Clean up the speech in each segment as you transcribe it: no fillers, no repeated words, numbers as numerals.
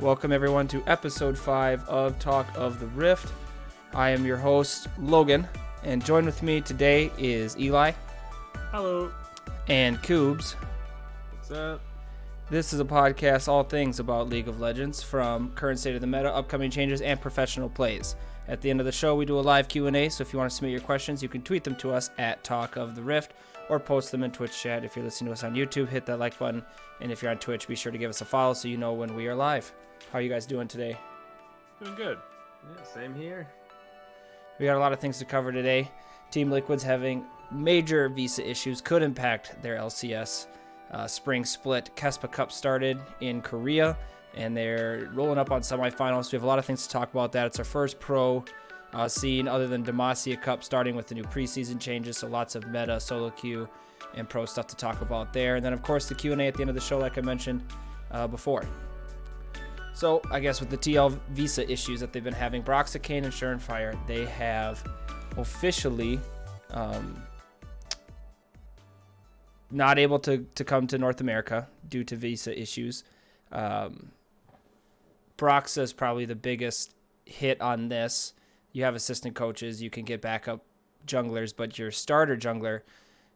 Welcome everyone to episode 5 of Talk of the Rift. I am your host, Logan, and joined with me today is Eli. Hello. And Coobs. What's up? This is a podcast, all things about League of Legends, from current state of the meta, upcoming changes, and professional plays. At the end of the show, we do a live Q&A, so if you want to submit your questions, you can tweet them to us at Talk of the Rift, or post them in Twitch chat. If you're listening to us on YouTube, hit that like button, and if you're on Twitch, be sure to give us a follow so you know when we are live. How are you guys doing today? Doing good. Yeah, same here. We got a lot of things to cover today. Team Liquid's having major visa issues, could impact their LCS spring split. Kespa Cup started in Korea, and they're rolling up on semifinals. We have a lot of things to talk about that. It's our first pro scene other than Demacia Cup starting with the new preseason changes, so lots of meta, solo queue, and pro stuff to talk about there. And then, of course, the Q&A at the end of the show, like I mentioned before. So, I guess with the TL visa issues that they've been having, Broxah, Kayn, and Surenfire, they have officially not able to come to North America due to visa issues. Broxah is probably the biggest hit on this. You have assistant coaches, you can get backup junglers, but your starter jungler,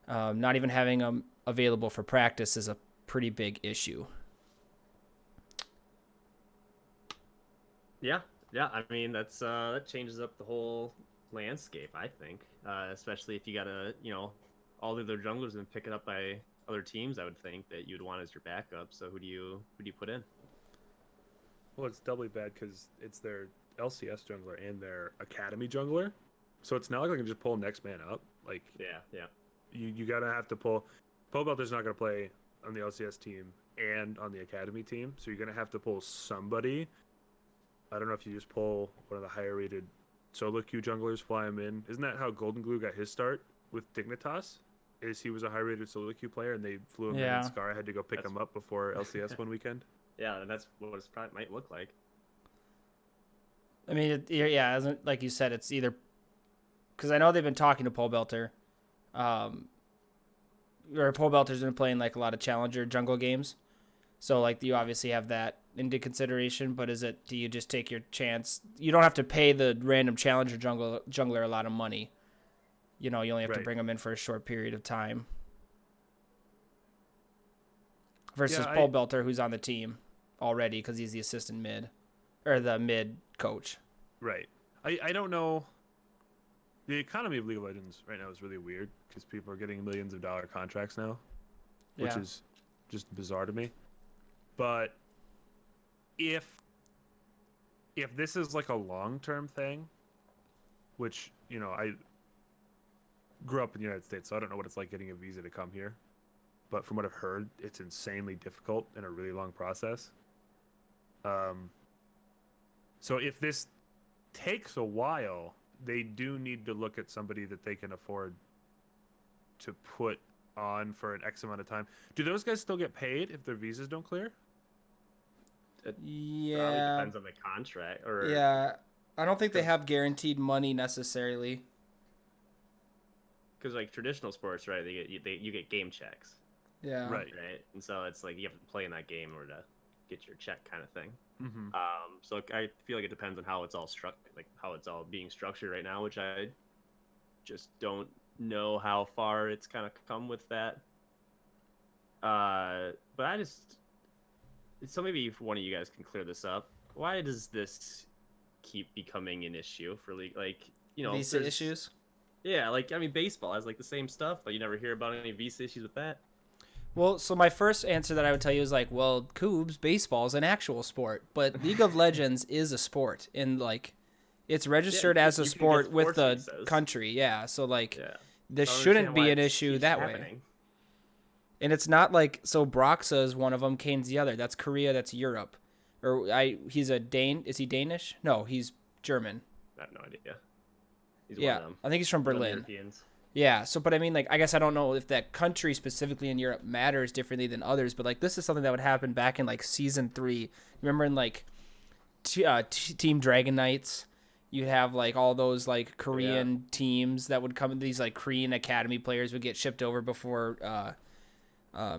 not even having them available for practice is a pretty big issue. Yeah. I mean, that changes up the whole landscape, I think. Especially if you gotta, all the other junglers and pick it up by other teams. I would think that you'd want as your backup. So who do you put in? Well, it's doubly bad because it's their LCS jungler and their academy jungler. So it's not like I can just pull next man up. Like, Yeah. You gotta have to pull. Pobelter's not gonna play on the LCS team and on the academy team, so you're gonna have to pull somebody. I don't know if you just pull one of the higher rated solo queue junglers, fly him in. Isn't that how Golden Glue got his start with Dignitas? Is he was a high rated solo queue player and they flew him in and Scar had to go pick him up before LCS one weekend? Yeah, and that's what it probably might look like. I mean, isn't, like you said, it's either because I know they've been talking to Pobelter, or Pobelter's been playing like a lot of challenger jungle games, so like you obviously have that into consideration. But do you just take your chance? You don't have to pay the random challenger jungler a lot of money. You only have to bring them in for a short period of time. Versus Pobelter, who's on the team already because he's the assistant mid, or the mid coach. Right. I don't know. The economy of League of Legends right now is really weird because people are getting millions of dollar contracts now, which is just bizarre to me. But if this is like a long-term thing, which, I grew up in the United States, so I don't know what it's like getting a visa to come here. But from what I've heard, it's insanely difficult and a really long process. So if this takes a while, they do need to look at somebody that they can afford to put on for an X amount of time. Do those guys still get paid if their visas don't clear? It Yeah. probably depends on the contract. I don't think they have guaranteed money necessarily. Because like traditional sports, right? You get game checks. Yeah. Right. And so it's like you have to play in that game in order to get your check, kind of thing. Mm-hmm. So I feel like it depends on how it's all how it's all being structured right now, which I just don't know how far it's kind of come with that. But so maybe if one of you guys can clear this up. Why does this keep becoming an issue for league? Like, Visa issues? Yeah, baseball has like the same stuff, but you never hear about any visa issues with that. Well, so my first answer that I would tell you is like, well, Coobs, baseball is an actual sport, but League of Legends is a sport, and like, it's registered as a sport with the country. Yeah, so like, this shouldn't be an issue that way. And it's not like, so Broxah is one of them, Kayn's the other. That's Korea, that's Europe. He's a Dane. Is he Danish? No, he's German. I have no idea. He's one of them. I think he's from Berlin. Europeans. Yeah, so, but I mean, like, I guess I don't know if that country specifically in Europe matters differently than others, but, like, this is something that would happen back in, like, Season 3. Remember in, like, Team Dragon Knights? You'd have, like, all those, like, Korean teams that would come, these, like, Korean academy players would get shipped over before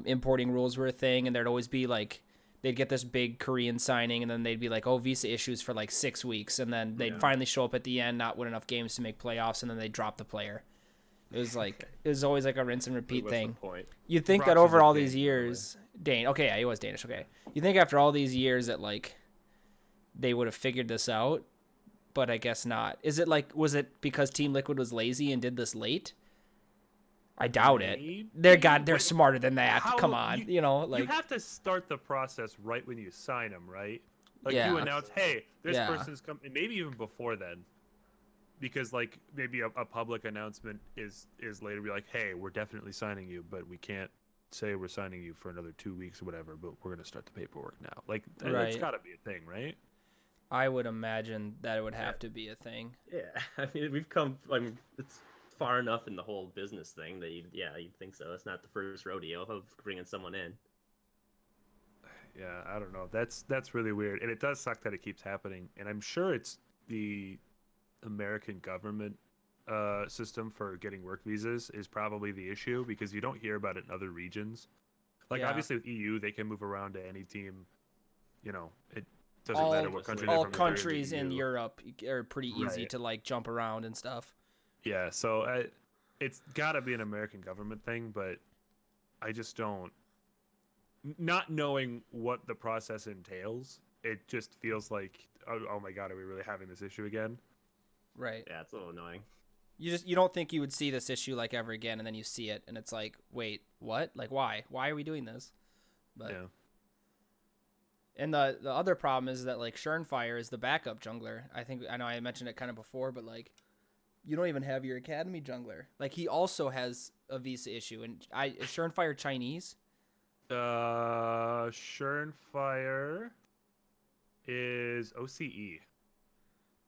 importing rules were a thing, and there'd always be, like, they'd get this big Korean signing, and then they'd be like, oh, visa issues for like 6 weeks, and then they'd finally show up at the end, not win enough games to make playoffs, and then they'd drop the player. It was always like a rinse and repeat What's the thing. point? You'd think Brock's that over is all Dane, these by the way. years, Dane. Okay, yeah, he was Danish. Okay, you think after all these years that like they would have figured this out, but I guess not. Was it because Team Liquid was lazy and did this late? I doubt it. Maybe, They're but smarter than that. how- Come on, you like have to start the process right when you sign them, right? Like Yeah. you announce, hey, this Yeah. person's coming. Maybe even before then, because like maybe a public announcement is later. Be like, hey, we're definitely signing you, but we can't say we're signing you for another 2 weeks or whatever. But we're gonna start the paperwork now. Like it's Right. got to be a thing, right? I would imagine that it would have to be a thing. Yeah, I mean, we've come. I mean, it's far enough in the whole business thing that you'd think so. It's not the first rodeo of bringing someone in. Yeah, I don't know. That's really weird, and it does suck that it keeps happening. And I'm sure it's the American government system for getting work visas is probably the issue because you don't hear about it in other regions. Like Yeah. obviously with EU, they can move around to any team. You know, it doesn't matter what country. they're All from, if they're in the countries in EU. Europe are pretty easy Right. to like jump around and stuff. Yeah, so it's got to be an American government thing, but I just don't. Not knowing what the process entails, it just feels like, oh my god, are we really having this issue again? Right. Yeah, it's a little annoying. You don't think you would see this issue like ever again, and then you see it, and it's like, wait, what? Like, why? Why are we doing this? But Yeah. and the other problem is that like Schernfire is the backup jungler. I know I mentioned it kind of before, but like you don't even have your academy jungler. Like he also has a visa issue, and is Schernfire Chinese? Schernfire is OCE.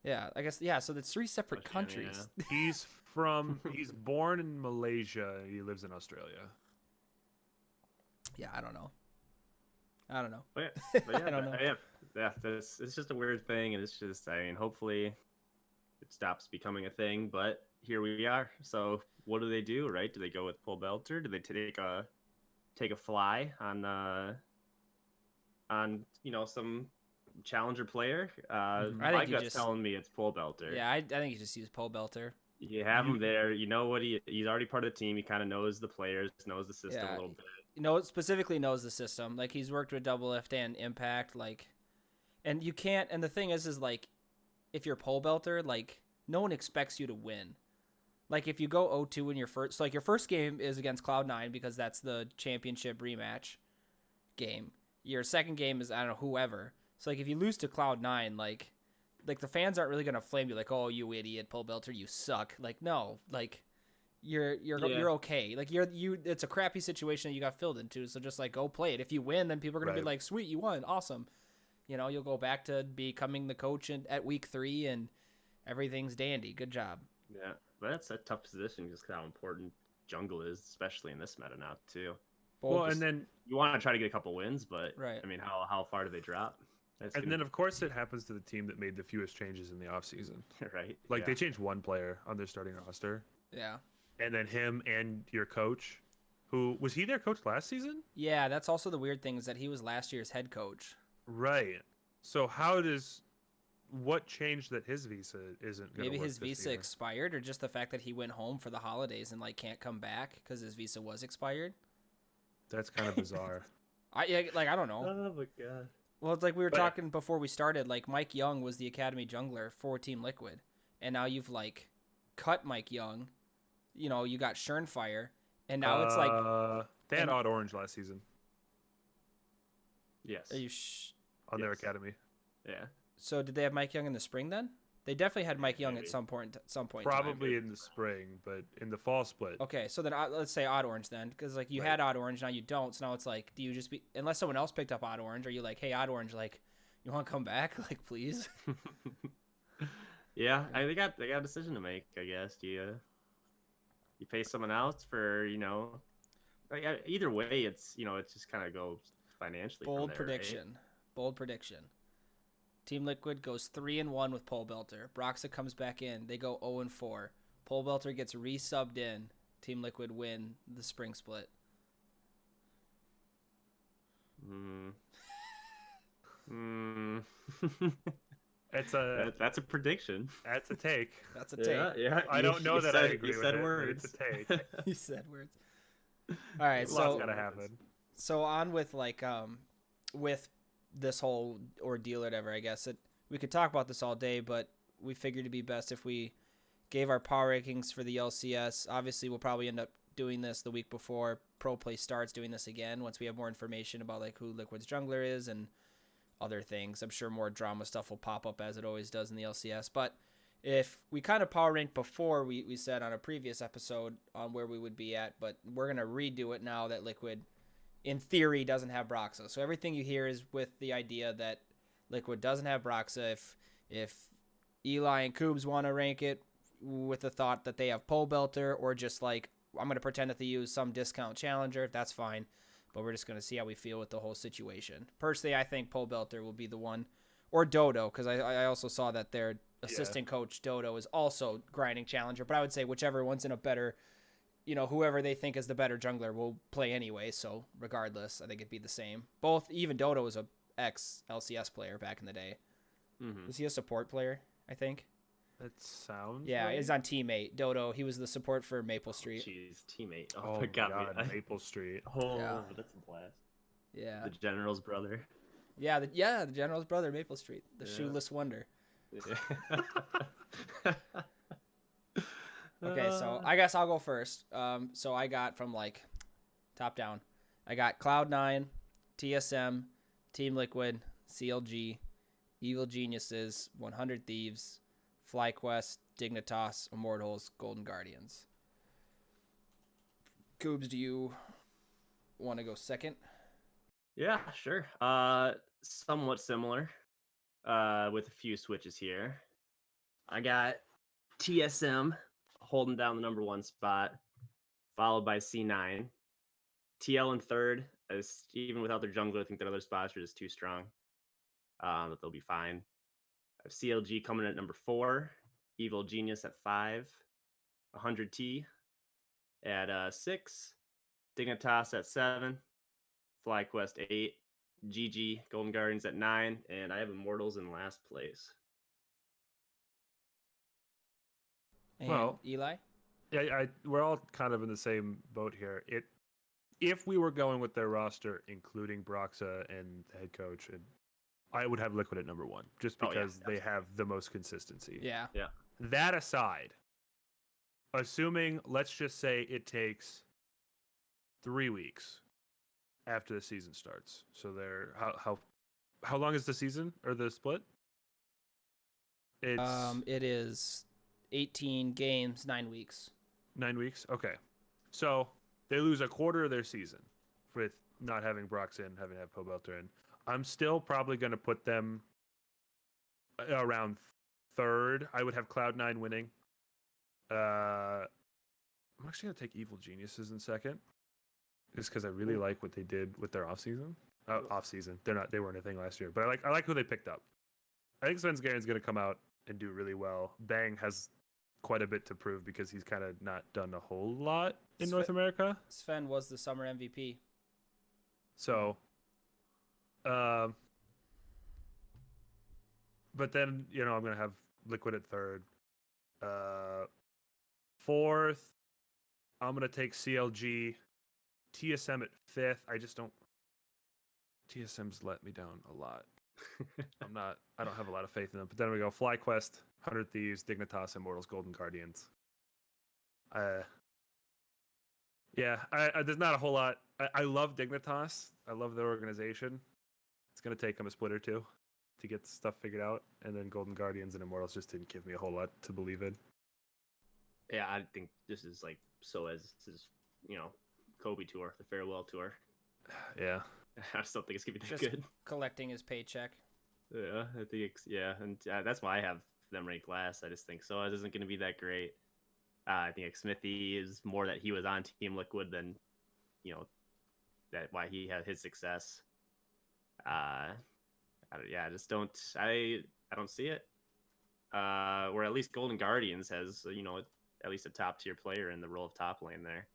Yeah, I guess yeah. So that's 3 separate Oceania. countries. He's born in Malaysia. He lives in Australia. Yeah, I don't know. But yeah, I don't know. It's just a weird thing, and it's just, I mean, hopefully it stops becoming a thing. But here we are. So what do they do, right? Do they go with Paul Belter? Do they take a fly on some challenger player? I think My you gut's just- telling me it's Paul Belter. Yeah, I think you just use Pole Belter. You have him there. You know what he's already part of the team. He kind of knows the players, knows the system Yeah. a little bit. Specifically knows the system. Like he's worked with Double Lift and Impact. Like, and you can't. And the thing is like, if you're Pole Belter, like no one expects you to win. Like if you go 0-2 in your first, so like your first game is against Cloud9 because that's the championship rematch game. Your second game is I don't know whoever. So like if you lose to Cloud9, like the fans aren't really gonna flame you like, oh you idiot Pole Belter, you suck. Like no, like you're okay. Like it's a crappy situation that you got filled into. So just like go play it. If you win, then people are gonna be Right. like, sweet, you won, awesome. You'll go back to becoming the coach at week 3 and everything's dandy. Good job. Yeah, but that's a tough position just 'cause how important jungle is, especially in this meta now too. Well, and then You want to try to get a couple wins, but Right. I mean, how far do they drop? That's and gonna then of course it happens to the team that made the fewest changes in the offseason. be- right. Like yeah. they changed one player on their starting roster, Yeah. and then him and your coach, who was he their coach last season? Yeah, that's also the weird thing is that he was last year's head coach. Right. So what changed that his visa isn't going to Maybe work his this visa year? expired, or just the fact that he went home for the holidays and like can't come back because his visa was expired. That's kind of bizarre. I don't know. Oh my god. Well, it's like we were But- talking before we started. Like Mike Young was the academy jungler for Team Liquid, and now you've like cut Mike Young. You got Schernfire, and now it's like, they had and- Odd Orange last season Yes. are you? on their Yes. academy. Yeah. So did they have Mike Young in the spring then? They definitely had Mike Young at Maybe. some point. In time. Probably in the spring, but in the fall split. Okay, so then let's say Odd Orange then, because like you Right. had Odd Orange, now you don't. So now it's like, do you just be unless someone else picked up Odd Orange? Are you like, hey Odd Orange, like, you want to come back, like please? Yeah, they got a decision to make, I guess. Do you pay someone else for like, either way, it's it just kind of goes financially. from Bold there, prediction. Bold prediction. Team Liquid goes 3-1 with Pole Belter. Broxa comes back in. They go 0-4. Pole Belter gets resubbed in. Team Liquid win the spring split. Right? Mm. It's a That's a prediction. that's a take. That's a take. Yeah. I don't know that I agree you with said it, words. but it's a take. You said words. All right, Lots so gotta happen. on with with this whole ordeal or whatever. I guess we could talk about this all day, but we figured it'd be best if we gave our power rankings for the LCS. Obviously, we'll probably end up doing this the week before Pro Play starts, doing this again once we have more information about like who Liquid's jungler is and other things. I'm sure more drama stuff will pop up as it always does in the LCS. But if we kind of power ranked before, we said on a previous episode on where we would be at, but we're going to redo it now that Liquid, in theory, doesn't have Broxa. So everything you hear is with the idea that Liquid doesn't have Broxa. If Eli and Cubes want to rank it with the thought that they have Pole Belter, or just like, I'm going to pretend that they use some discount challenger, that's fine. But we're just going to see how we feel with the whole situation. Personally, I think Pole Belter will be the one, or Dodo, because I also saw that their assistant coach, Dodo, is also grinding challenger. But I would say whichever one's in a better, whoever they think is the better jungler will play anyway. So regardless, I think it'd be the same. Both, even Dodo was a ex-LCS player back in the day. Mm-hmm. Was he a support player, I think? That sounds. Yeah, right. he's on Teammate. Dodo, he was the support for Maple Street. Jeez, teammate. Oh my my God. God, Maple Street. Oh, Yeah. that's a blast. Yeah. The general's brother. Yeah, the general's brother, Maple Street. The Yeah. shoeless wonder. Yeah. Okay, so I guess I'll go first. So I got from like top down. I got Cloud9, TSM, Team Liquid, CLG, Evil Geniuses, 100 Thieves, FlyQuest, Dignitas, Immortals, Golden Guardians. Coobs, do you want to go second? Yeah, sure. Somewhat similar. With a few switches here. I got TSM holding down the number 1 spot, followed by C9. TL in third, as even without their jungler, I think their other spots are just too strong. That they'll be fine. I have CLG coming in at number 4, Evil Genius at 5, 100T at 6, Dignitas at 7, FlyQuest 8, GG Golden Guardians at 9, and I have Immortals in last place. And Well, Eli? Yeah, we're all kind of in the same boat here. If we were going with their roster, including Broxa and the head coach, I would have Liquid at number 1, just because they have the most consistency. Yeah. That aside, assuming, let's just say it takes 3 weeks after the season starts. So they're how long is the season or the split? It is 18 games, 9 weeks. 9 weeks. Okay, so they lose a quarter of their season with not having Brox in, having to have Pobelter in. I'm still probably going to put them around third. I would have Cloud9 winning. I'm actually going to take Evil Geniuses in second, just because I really like what they did with their offseason. Off-season, they weren't a thing last year, but I like who they picked up. I think Svenskeren going to come out and do really well. Bang has quite a bit to prove because he's kind of not done a whole lot in North America. Sven was the summer MVP. So, but then, I'm going to have Liquid at third. Fourth, I'm going to take CLG. TSM at fifth. I just don't. TSM's let me down a lot. I don't have a lot of faith in them. But then we go FlyQuest, 100 Thieves, Dignitas, Immortals, Golden Guardians. There's not a whole lot. I love Dignitas. I love their organization. It's going to take them a split or two to get stuff figured out. And then Golden Guardians and Immortals just didn't give me a whole lot to believe in. Yeah, I think this is like Kobe tour, the farewell tour. Yeah. I just don't think it's going to be that Just good. collecting his paycheck. Yeah, I think and that's why I have them ranked last. I just think so. It isn't going to be that great. I think Smithy is more that he was on Team Liquid than, that why he had his success. I just don't. I don't see it. Where at least Golden Guardians has, at least a top tier player in the role of top lane there.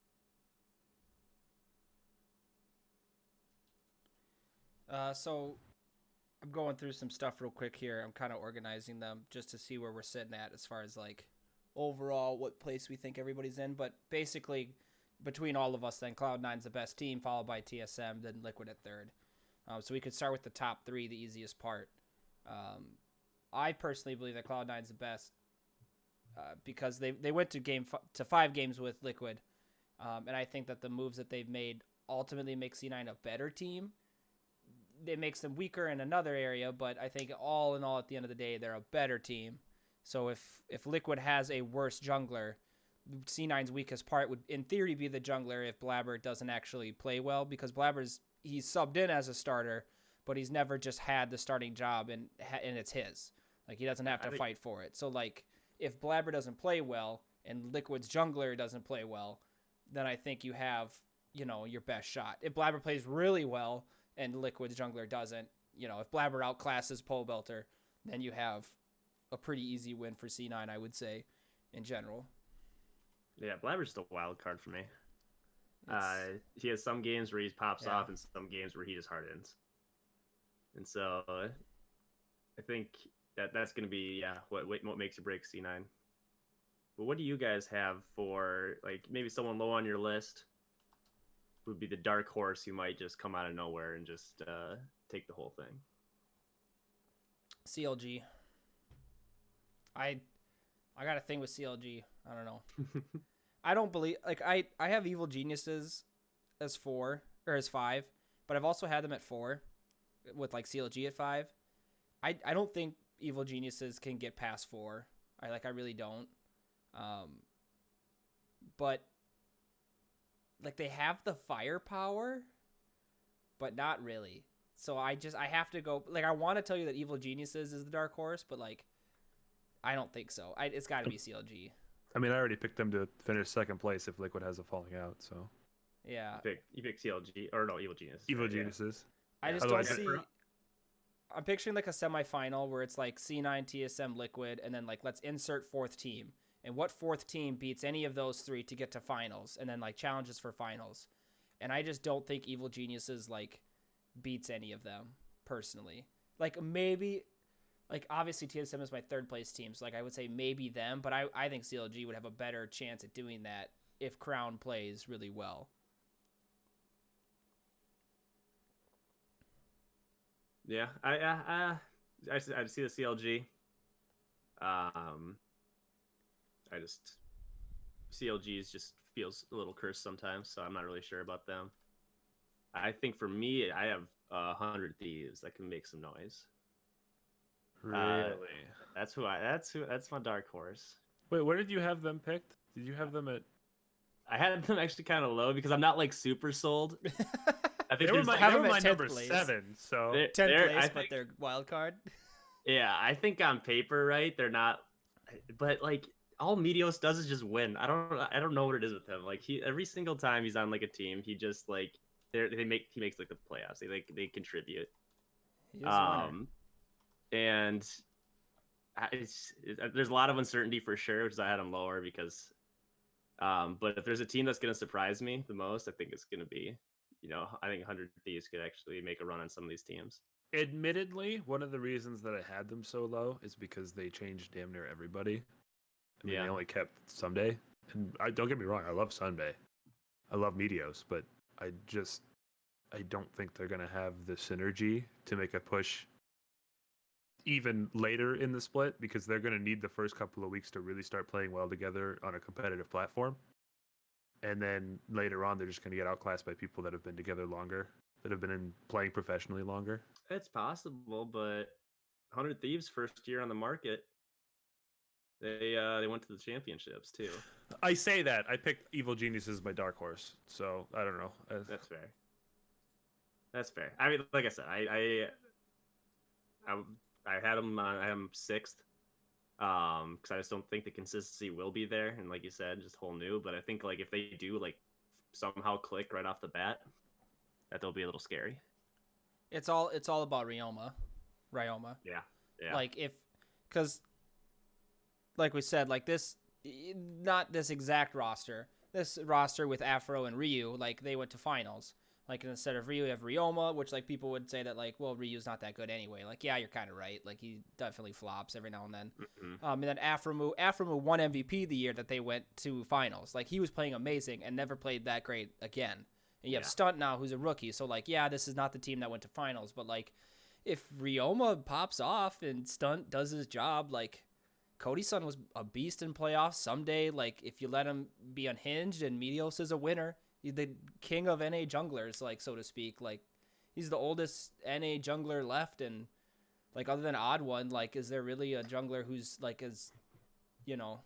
So I'm going through some stuff real quick here. I'm kind of organizing them just to see where we're sitting at as far as like overall what place we think everybody's in. But basically, between all of us, then Cloud9's the best team, followed by TSM, then Liquid at third. So we could start with the top three, the easiest part. I personally believe that Cloud9's the best because they went to 5 games with Liquid, and I think that the moves that they've made ultimately make C9 a better team. It makes them weaker in another area, but I think all in all, at the end of the day, they're a better team. So if Liquid has a worse jungler, C9's weakest part would, in theory, be the jungler if Blabber doesn't actually play well, because he's subbed in as a starter, but he's never just had the starting job and it's his. Like, he doesn't have to fight for it. So, like, if Blabber doesn't play well and Liquid's jungler doesn't play well, then I think you have, your best shot. If Blabber plays really well and Liquid's jungler doesn't, if Blabber outclasses Pole Belter, then you have a pretty easy win for C9, I would say, in general. Yeah, Blabber's still a wild card for me. He has some games where he pops off and some games where he just hardens. And so I think that's going to be, what makes or breaks C9. But what do you guys have for, like, maybe someone low on your list would be the dark horse who might just come out of nowhere and just take the whole thing? CLG. I got a thing with CLG. I don't know. I don't believe, like, I have Evil Geniuses as 4 or as 5, but I've also had them at 4 with like CLG at 5. I don't think Evil Geniuses can get past 4. I really don't. But like, they have the firepower, but not really. So I have to go, like, I want to tell you that Evil Geniuses is the dark horse, but like, I don't think so. It's got to be CLG. I mean, I already picked them to finish second place if Liquid has a falling out. So yeah, you pick CLG or no, Evil Genius. Evil Geniuses. I just don't see. I'm picturing like a semifinal where it's like C9, TSM, Liquid, and then like let's insert 4th team, and what 4th team beats any of those 3 to get to finals, and then like challenges for finals. And I just don't think Evil Geniuses like beats any of them personally. Like, maybe. Like, obviously, TSM is my 3rd place team, so, like, I would say maybe them, but I think CLG would have a better chance at doing that if Crown plays really well. Yeah, I see the CLG. CLG's just feels a little cursed sometimes, so I'm not really sure about them. I think for me, I have 100 Thieves that can make some noise. Really? That's my dark horse. Wait, where did you have them picked? Did you have them at? I had them actually kind of low because I'm not like super sold. I think they were my number place. 7. So 10th place, but they're wild card. Yeah, I think on paper, right, they're not. But like, all Meteos does is just win. I don't know what it is with him. Like, every single time he's on like a team, he just like he makes like the playoffs. They contribute. He is a winner. And there's a lot of uncertainty for sure, because I had him lower because, but if there's a team that's going to surprise me the most, I think it's going to be, I think 100 Thieves could actually make a run on some of these teams. Admittedly, one of the reasons that I had them so low is because they changed damn near everybody. I mean, they only kept Sunday. And don't get me wrong, I love Sunday. I love Meteos, but I don't think they're going to have the synergy to make a push even later in the split, because they're going to need the first couple of weeks to really start playing well together on a competitive platform. And then later on, they're just going to get outclassed by people that have been together longer, that have been playing professionally longer. It's possible, but 100 Thieves first year on the market, they went to the championships too. I say that. I picked Evil Genius as my dark horse, so I don't know. That's fair. That's fair. I mean, like I said, I had them. I am 6th, because I just don't think the consistency will be there. And like you said, just whole new. But I think like if they do like somehow click right off the bat, that they'll be a little scary. It's all about Ryoma. Yeah. Like, because like we said, like this, not this exact roster. This roster with Afro and Ryu, like they went to finals. Like instead of Ryu, you have Ryoma, which like people would say that like, well, Ryu's not that good anyway. Like, yeah, you're kind of right. Like he definitely flops every now and then. And then Aframu won MVP the year that they went to finals. Like he was playing amazing and never played that great again. And you have Stunt now, who's a rookie. So like, yeah, this is not the team that went to finals, but like, if Ryoma pops off and Stunt does his job, like Cody Sun was a beast in playoffs. Someday, like if you let him be unhinged and Meteos is a winner. He's the king of NA junglers, like so to speak. Like he's the oldest NA jungler left, and like other than Odd One, like is there really a jungler who's like as, you know,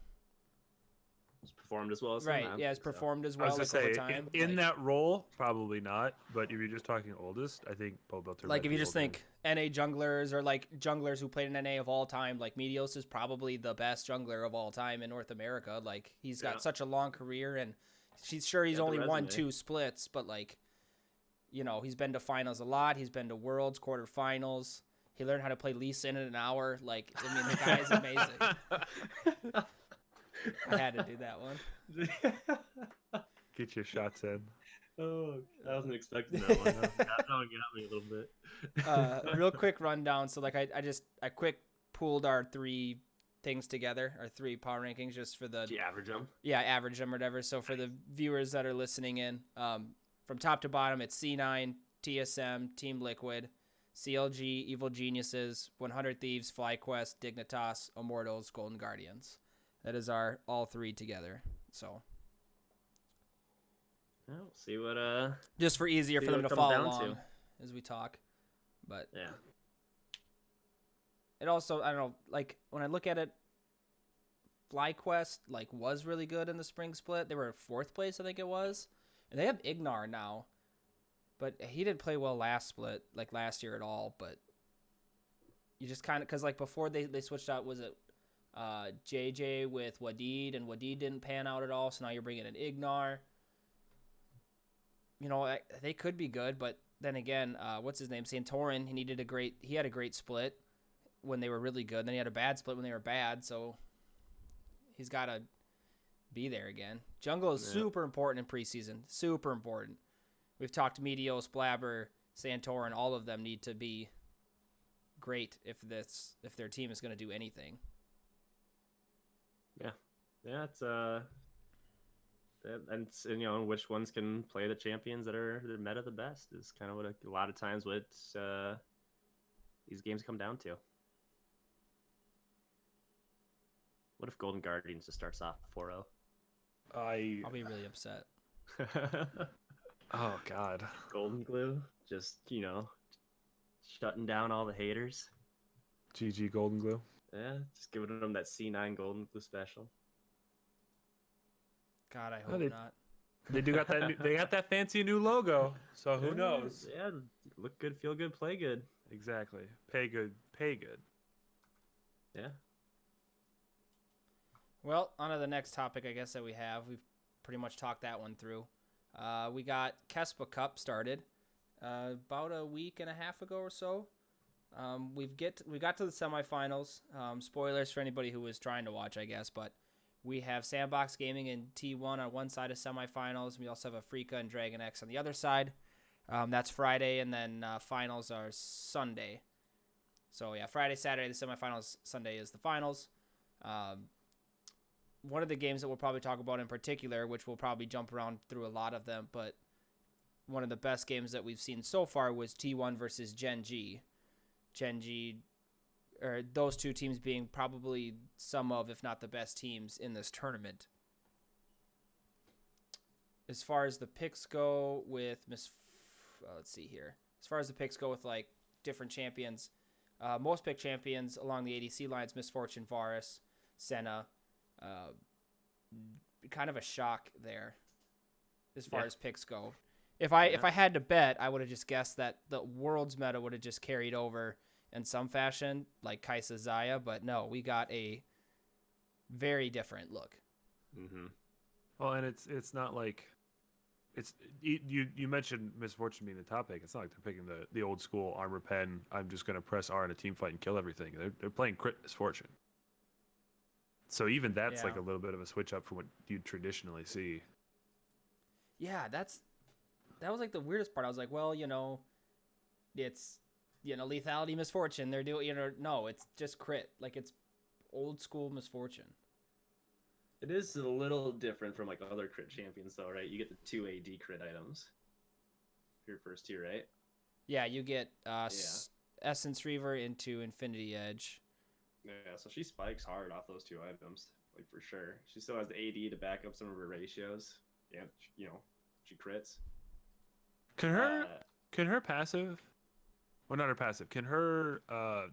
He's performed as well as right? him, Yeah, has performed as I well was like gonna over say, time. in Like, that role, probably not. But if you're just talking oldest, I think Boboter. like if you just think NA junglers or like junglers who played in NA of all time, like Meteos is probably the best jungler of all time in North America. Like he's got such a long career, and he's only won resume. 2 splits, but like, you know, he's been to finals a lot. He's been to worlds, quarterfinals. He learned how to play Lee Sin in an hour. Like, I mean, the guy is amazing. I had to do that one. get your shots in. Oh, I wasn't expecting that one. That one got me a little bit. Real quick rundown. So like I quick pulled our 3 things together, our 3 power rankings just for the Did you average them? Yeah, average them or whatever. So for the viewers that are listening in, from top to bottom, it's C9, TSM, Team Liquid, CLG, Evil Geniuses, 100 Thieves, FlyQuest, Dignitas, Immortals, Golden Guardians. That is our all 3 together. So Yeah, we'll see what just for easier See for them what to it comes follow down along to. as we talk. But yeah. it also, I don't know, like when I look at it, FlyQuest like was really good in the spring split. They were 4th place, I think it was. And they have Ignar now. But he didn't play well last split, like last year at all. But you just kind of, because like before they switched out, was it JJ with Wadid, and Wadid didn't pan out at all. So now you're bringing in Ignar. You know, they could be good, but then again, what's his name? Santorin, he had a great split when they were really good. Then he had a bad split when they were bad. So he's got to be there again. Jungle is super important in preseason. Super important. We've talked Meteos, Blabber, Santorin. All of them need to be great if their team is going to do anything. Yeah, it's and you know which ones can play the champions that are the meta the best is kind of what a lot of times what these games come down to. What if Golden Guardians just starts off 4-0? I'll be really upset. Oh God. Golden Glue, just shutting down all the haters. GG Golden Glue. Yeah, just giving them that C9 Golden Glue special. God, I hope not. They do got that. They got that fancy new logo. So who knows? Yeah, look good, feel good, play good. Exactly. Pay good. Pay good. Yeah. Well, on to the next topic, I guess, that we have. We've pretty much talked that one through. We got Kespa Cup started about a week and a half ago or so. We got to the semifinals. Spoilers for anybody who was trying to watch, I guess, but we have Sandbox Gaming and T1 on one side of semifinals. We also have Afrika and Dragon X on the other side. That's Friday, and then finals are Sunday. So yeah, Friday, Saturday, the semifinals. Sunday is the finals. One of the games that we'll probably talk about in particular, which we'll probably jump around through a lot of them, but one of the best games that we've seen so far was T1 versus Gen G. Gen G, or those two teams being probably some of, if not the best teams in this tournament. As far as the picks go with let's see here. As far as the picks go with like different champions, most pick champions along the ADC lines: Misfortune, Varus, Senna. Kind of a shock there as far as picks go. If I had to bet, I would have just guessed that the Worlds meta would have just carried over in some fashion, like Kai'Sa Xayah, but no, we got a very different look. Mm-hmm. Well, and it's not like you mentioned Misfortune being the top pick. It's not like they're picking the old school armor pen. I'm just gonna press R in a team fight and kill everything. They're playing crit Misfortune. So even that's like a little bit of a switch up from what you'd traditionally see. Yeah, that's that was like the weirdest part. I was like, well, it's lethality misfortune. They're doing no, it's just crit. Like it's old school misfortune. It is a little different from like other crit champions, though, right? You get the 2 AD crit items for your first 2, right? Yeah, you get Essence Reaver into Infinity Edge. Yeah, so she spikes hard off those 2 items, like for sure. She still has the AD to back up some of her ratios. Yeah, she crits. Can her passive? Well, not her passive. Can her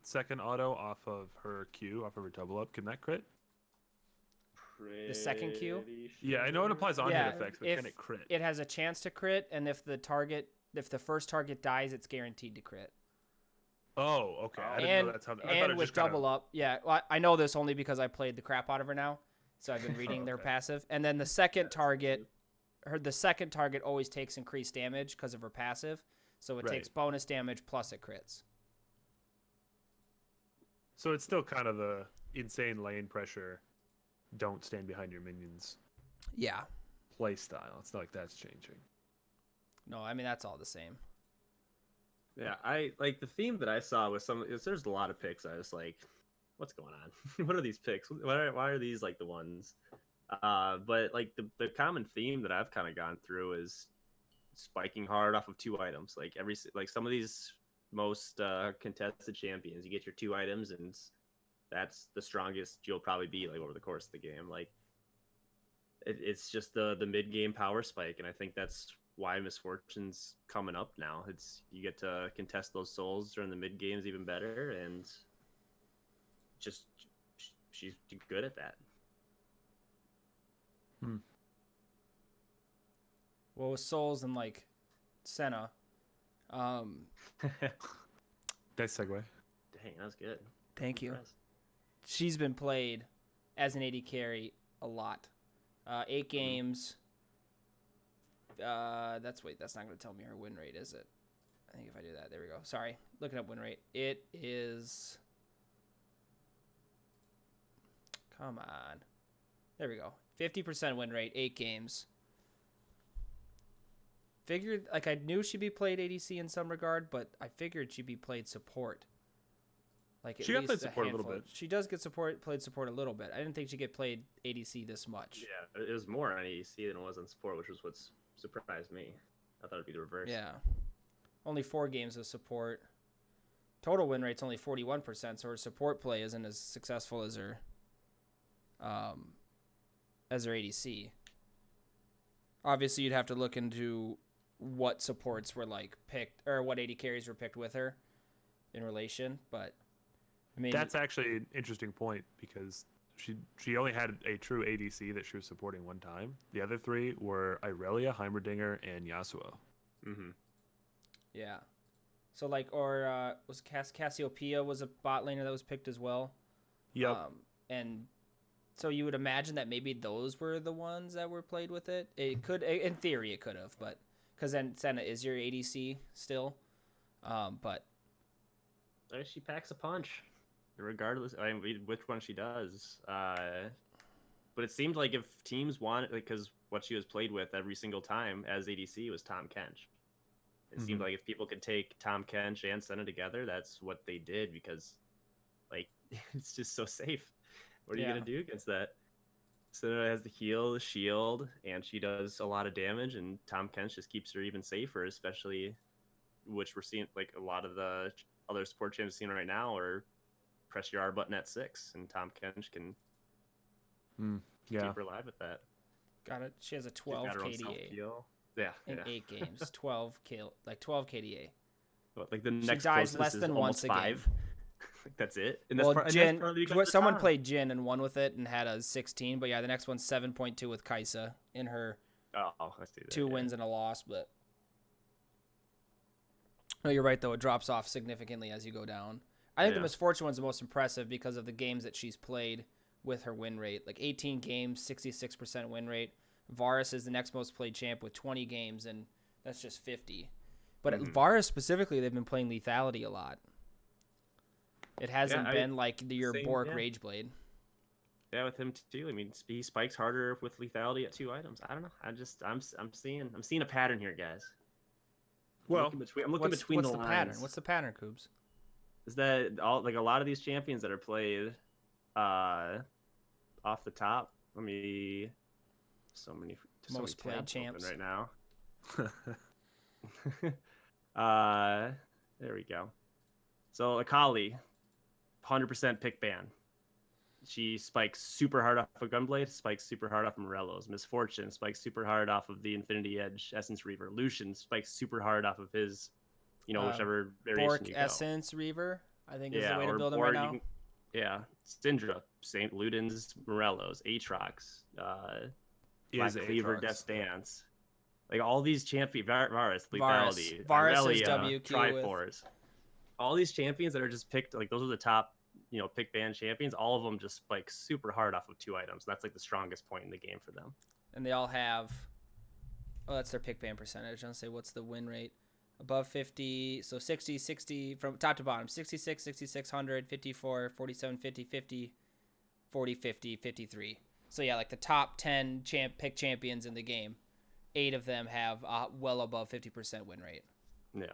second auto off of her Q, off of her double up, can that crit? The second Q? Yeah, I know it applies on hit effects, but can it crit? It has a chance to crit, and if the first target dies, it's guaranteed to crit. Oh, okay. I didn't know that's how. I thought it with just kinda... double up, yeah. Well, I know this only because I played the crap out of her now, so I've been reading their passive. And then the second target always takes increased damage because of her passive, so it takes bonus damage plus it crits. So it's still kind of the insane lane pressure. Don't stand behind your minions. Yeah. Play style. It's not like that's changing. No, I mean that's all the same. Yeah, I like the theme that I saw with there's a lot of picks. I was like, what's going on? What are these picks? Why are these like the ones? But like the common theme that I've kind of gone through is spiking hard off of 2 items. Like some of these most contested champions, you get your 2 items, and that's the strongest you'll probably be like over the course of the game. Like it's just the mid game power spike, and I think that's why Misfortune's coming up now. It's you get to contest those souls during the mid games even better, and just she's good at that. Well, with souls and like Senna, nice segue. Dang, that was good. Thank you. She's been played as an AD carry a lot. 8 games. That's not going to tell me her win rate, is it? I think if I do that, there we go. Sorry, looking up win rate. It is. Come on. There we go. 50% win rate, 8 games. Figured, like, I knew she'd be played ADC in some regard, but I figured she'd be played support. Like she got played support a little bit. She does get played support a little bit. I didn't think she'd get played ADC this much. Yeah, it was more on ADC than it was on support, which was what's surprised me. I thought it'd be the reverse. Yeah. Only 4 games of support. Total win rate's only 41%, so her support play isn't as successful as her ADC. Obviously, you'd have to look into what supports were like picked, or what AD carries were picked with her in relation, but I mean that's actually an interesting point because she only had a true ADC that she was supporting one time. The other 3 were Irelia, Heimerdinger, and Yasuo. Mm-hmm. Yeah. So like, or was Cassiopeia was a bot laner that was picked as well. Yep. And so you would imagine that maybe those were the ones that were played with it. It could, in theory, it could have, but because then Senna is your ADC still. But she packs a punch, regardless. I mean, which one she does. But it seemed like if teams wanted, because what she was played with every single time as ADC was Tahm Kench. It seemed like if people could take Tahm Kench and Senna together, that's what they did because, like, it's just so safe. What are you going to do against that? Senna has the heal, the shield, and she does a lot of damage, and Tahm Kench just keeps her even safer, especially, which we're seeing, like, a lot of the other support champions seeing right now are press your R button at 6, and Tahm Kench can keep her alive with that. Got it. She has a 12 KDA. Yeah. In 8 games, 12 KDA. What, like the next she dies less than once a 5? Game. Like that's it. And that's someone played Jhin and won with it and had a 16, but yeah, the next one's 7.2 with Kai'Sa in her. Oh, I see that. 2 wins and a loss, but no, you're right though. It drops off significantly as you go down. I think the Misfortune one's the most impressive because of the games that she's played with her win rate. Like 18 games, 66% win rate. Varus is the next most played champ with 20 games, and that's just 50. But at Varus specifically, they've been playing lethality a lot. It hasn't been like your Bork Rageblade. Yeah, with him too. I mean, he spikes harder with lethality at 2 items. I don't know. I'm seeing a pattern here, guys. Well, I'm looking between what's the the lines. pattern? What's the pattern, Coobs? Is that all like a lot of these champions that are played off the top? Let me so many Most played tabs open champs. right now. There we go. So Akali, 100% pick ban. She spikes super hard off of Gunblade, spikes super hard off of Morello's. Misfortune spikes super hard off of the Infinity Edge Essence Reaver. Lucian spikes super hard off of his, whichever variation Bork you go. Essence Reaver, I think is the way to build him or right now. Yeah, Syndra, St. Luden's, Morello's, Aatrox, Black Cleaver, Aatrox. Death's Dance. Like all these champions, Varus, Lethality, Varus is Irelia, WQ with- Triforce. All these champions that are just picked, like those are the top, pick ban champions. All of them just spike super hard off of 2 items. That's like the strongest point in the game for them. And they all have, that's their pick ban percentage. I'll say what's the win rate? Above 50, so 60, 60, from top to bottom, 66, 6600, 54, 47, 50, 50, 40, 50, 53. So yeah, like the top 10 pick champions in the game, 8 of them have well above 50% win rate. Yeah.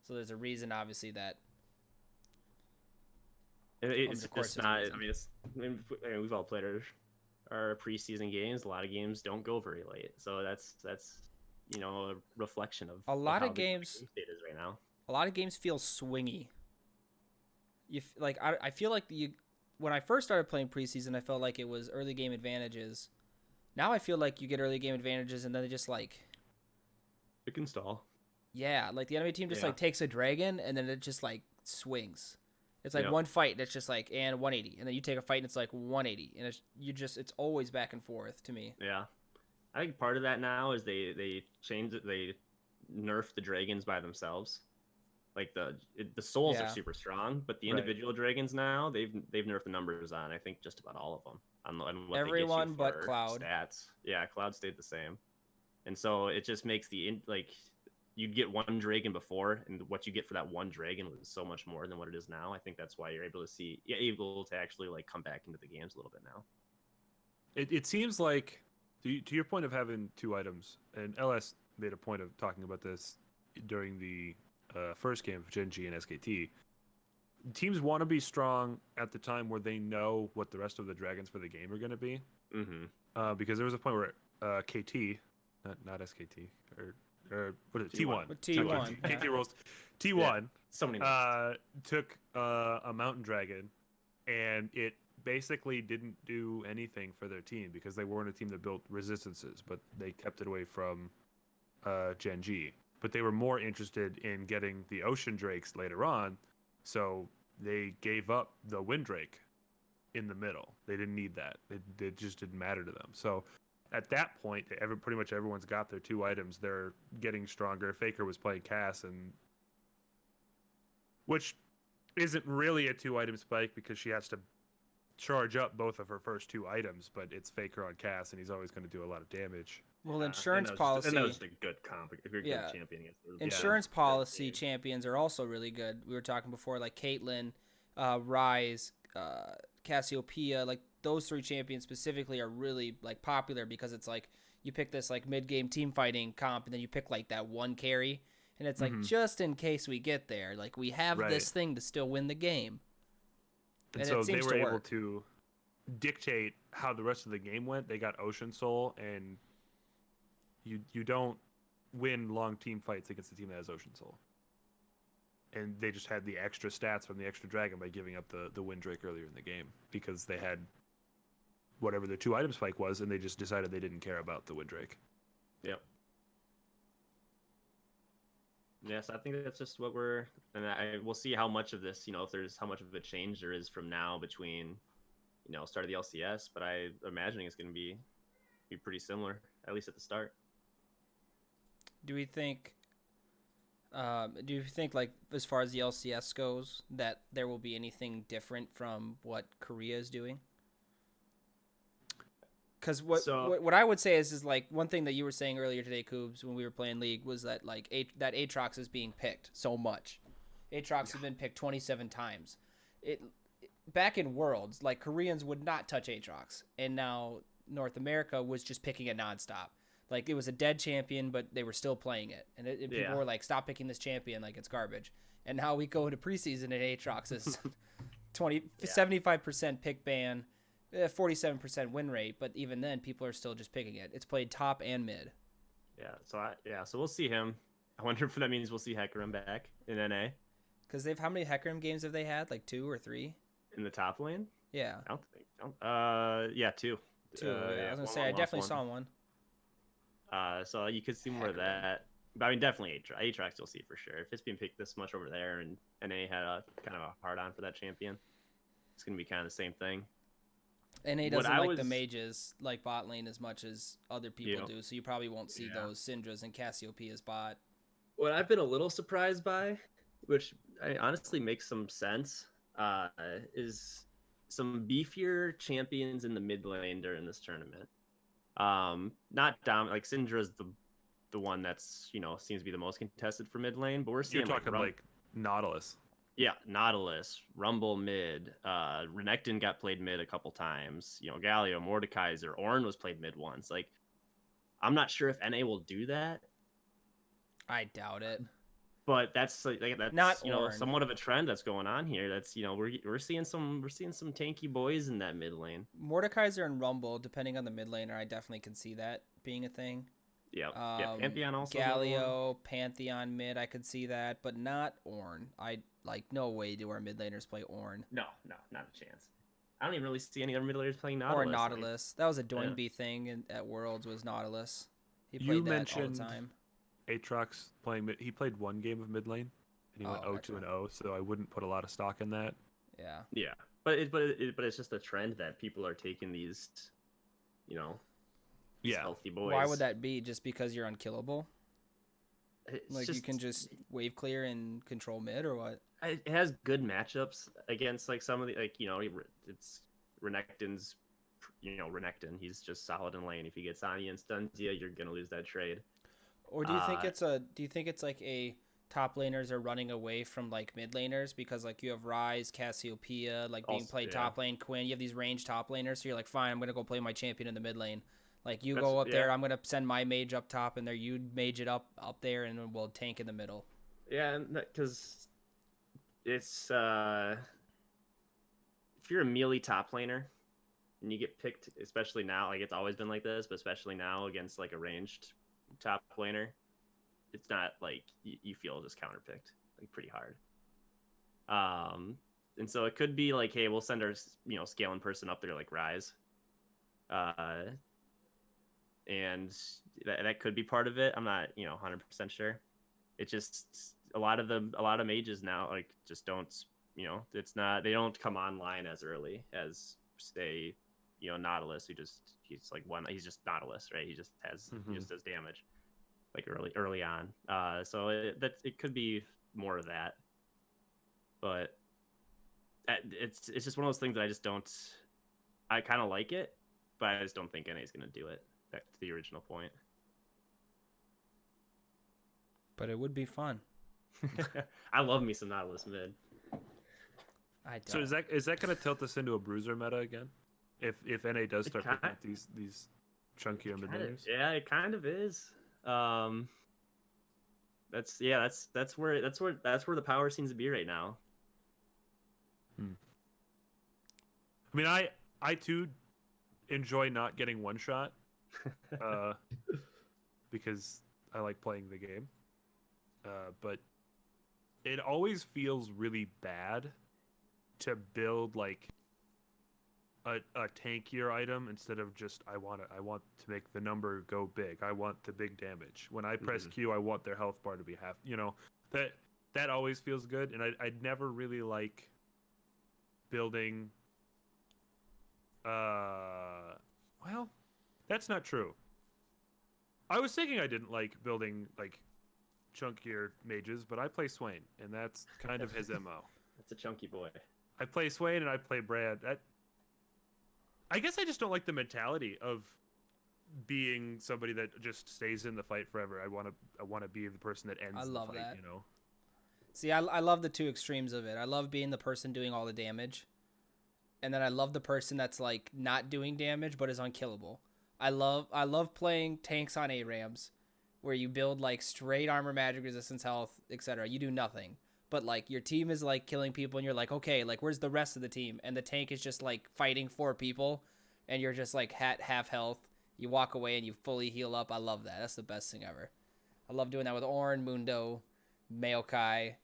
So there's a reason, obviously, that it's of course just there's a not. reason. We've all played our preseason games. A lot of games don't go very late, so that's a reflection of A lot how of the games- game state is right now. a lot of games feel swingy. I feel like when I first started playing preseason, I felt like it was early game advantages. Now I feel like you get early game advantages and then they just like, It can stall. yeah, like the enemy team just Yeah. like takes a dragon and then it just like swings. It's like Yep. one fight and it's just like and 180, and then you take a fight and it's like 180, and it's always back and forth to me. Yeah, I think part of that now is they changed it. They nerfed the dragons by themselves. Like the souls Yeah. are super strong, but the Right. individual dragons now they've nerfed the numbers on. I think just about all of them on what they get you Everyone but for Cloud. stats. Yeah, Cloud stayed the same, and so it just makes you'd get one dragon before, and what you get for that one dragon was so much more than what it is now. I think that's why you're able to actually like come back into the games a little bit now. It seems like, to your point of having 2 items, and LS made a point of talking about this during the first game of Gen G and SKT. Teams want to be strong at the time where they know what the rest of the dragons for the game are going to be. Mm-hmm. Because there was a point where KT, not SKT, or what is it? T1. T1. KT rolls. T1 So many names. took a mountain dragon, and it basically didn't do anything for their team because they weren't a team that built resistances, but they kept it away from Gen G. But they were more interested in getting the ocean drakes later on, so they gave up the wind drake in the middle. They didn't need that. It just didn't matter to them. So at that point, pretty much everyone's got their 2 items. They're getting stronger. Faker was playing Cass, which isn't really a 2-item spike because she has to charge up both of her first 2 items, but it's Faker on Cass, and he's always going to do a lot of damage. Well, insurance policy. And that was just a good comp. If you're a Yeah. good champion against the Insurance yeah. policy champions are also really good. We were talking before, like Caitlyn, Ryze, Cassiopeia, like those 3 champions specifically are really like popular because it's like you pick this like mid-game team fighting comp and then you pick like that one carry, and it's like just in case we get there, like we have Right. this thing to still win the game. And And so it they seems were to able work. to dictate how the rest of the game went. They got Ocean Soul, and you don't win long team fights against a team that has Ocean Soul. And they just had the extra stats from the extra dragon by giving up the wind drake earlier in the game because they had whatever the 2-item spike was, and they just decided they didn't care about the wind drake. Yep. Yes, I think that's just what we'll see how much of this, if how much of a change there is from now between, start of the LCS, but I'm imagining it's going to be pretty similar, at least at the start. Do you think like as far as the LCS goes that there will be anything different from what Korea is doing? Because what I would say is like one thing that you were saying earlier today, Coobs, when we were playing League, was that like that Aatrox is being picked so much. Aatrox has been picked 27 times. Back in Worlds, like Koreans would not touch Aatrox, and now North America was just picking it nonstop. Like it was a dead champion, but they were still playing it, and people Yeah. were like, "Stop picking this champion, like it's garbage." And now we go into preseason and Aatrox is 75% pick ban, 47% win rate, but even then, people are still just picking it. It's played top and mid. So we'll see him. I wonder if that means we'll see Hecarim back in NA Because how many Hecarim games have they had? Like 2 or 3? in the top lane. Yeah, I don't think. Yeah, two. 2. I was gonna say I one definitely lost saw one. So you could see more of Hecarim. that. But I mean, definitely Aatrox you'll see for sure. If it's being picked this much over there, and NA had a kind of a hard on for that champion, it's gonna be kind of the same thing. NA What doesn't I like the was- mages like bot lane as much as other people Yeah. do, so you probably won't see Yeah. those Syndras and Cassiopeia's bot. What I've been a little surprised by, which honestly makes some sense, is some beefier champions in the mid lane during this tournament. Not down like Syndra's the one that's seems to be the most contested for mid lane, but we're seeing You're talking like Nautilus. yeah, Nautilus, Rumble mid, Renekton got played mid a couple times. Galio, Mordekaiser, Ornn was played mid once. Like, I'm not sure if NA will do that, I doubt it. but that's that's Not Ornn. somewhat of a trend that's going on here. That's we're seeing some tanky boys in that mid lane. Mordekaiser and Rumble, depending on the mid laner, I definitely can see that being a thing. Yeah, Pantheon also. Galio, Pantheon mid, I could see that, but not Ornn. No way do our mid laners play Ornn. No, not a chance. I don't even really see any other mid laners playing Nautilus. Or Nautilus. That was a Doinby Yeah. thing at Worlds was Nautilus. He You played that all mentioned the time. Aatrox playing mid. He played one game of mid lane, and he went Oh, 0-2 and 0. So I wouldn't put a lot of stock in that. Yeah. Yeah, but it's just a trend that people are taking these, Yeah. healthy boys. Why would that be? Just because you're unkillable? It's Like you can just wave clear and control mid, or what? It has good matchups against like some of the it's Renekton's Renekton. He's just solid in lane. If he gets Anya and stuns you, you're gonna lose that trade. Or do you think it's like a top laners are running away from like mid laners because like you have Ryze, Cassiopeia, like being Also, played yeah. top lane, Quinn, you have these ranged top laners, so you're like, fine, I'm gonna go play my champion in the mid lane. Like you go up there, I'm gonna send my mage up top, and there you mage it up there, and then we'll tank in the middle. Yeah, because it's if you're a melee top laner and you get picked, especially now, like it's always been like this, but especially now against like a ranged top laner, it's not like you feel just counterpicked like pretty hard. And so it could be like, hey, we'll send our scaling person up there like Ryze, and that could be part of it. I'm not 100% sure. It just a lot of mages now like just don't it's not, they don't come online as early as say Nautilus, he's just Nautilus, right? He just does damage like early on. So it could be more of that, but it's just one of those things that I kind of like it, but I just don't think NA is going to do it. Back to the original point. But it would be fun. I love me some Nautilus mid. I don't. So is that going to tilt us into a bruiser meta again? If NA does start picking up these chunkier mid laners? Yeah, it kind of is. That's where the power seems to be right now. I mean, I too enjoy not getting one shot, because I like playing the game. But it always feels really bad to build like a tankier item instead of just I want to make the number go big. I want the big damage. When I press Q, I want their health bar to be half. That always feels good, and I'd never really like building. Well, that's not true. I was thinking I didn't like building like chunkier mages, but I play Swain, and that's kind of his MO. That's a chunky boy. I play Swain and I play Brad. I guess I just don't like the mentality of being somebody that just stays in the fight forever. I want to be the person that ends the fight, that. you know. See, I love the two extremes of it. I love being the person doing all the damage, and then I love the person that's like not doing damage but is unkillable. I love playing tanks on ARAMs, where you build like straight armor, magic resistance, health, etc. You do nothing, but like your team is like killing people, and you're like, okay, like where's the rest of the team? And the tank is just like fighting 4 people, and you're just like half health. You walk away and you fully heal up. I love that. That's the best thing ever. I love doing that with Ornn, Mundo, Maokai.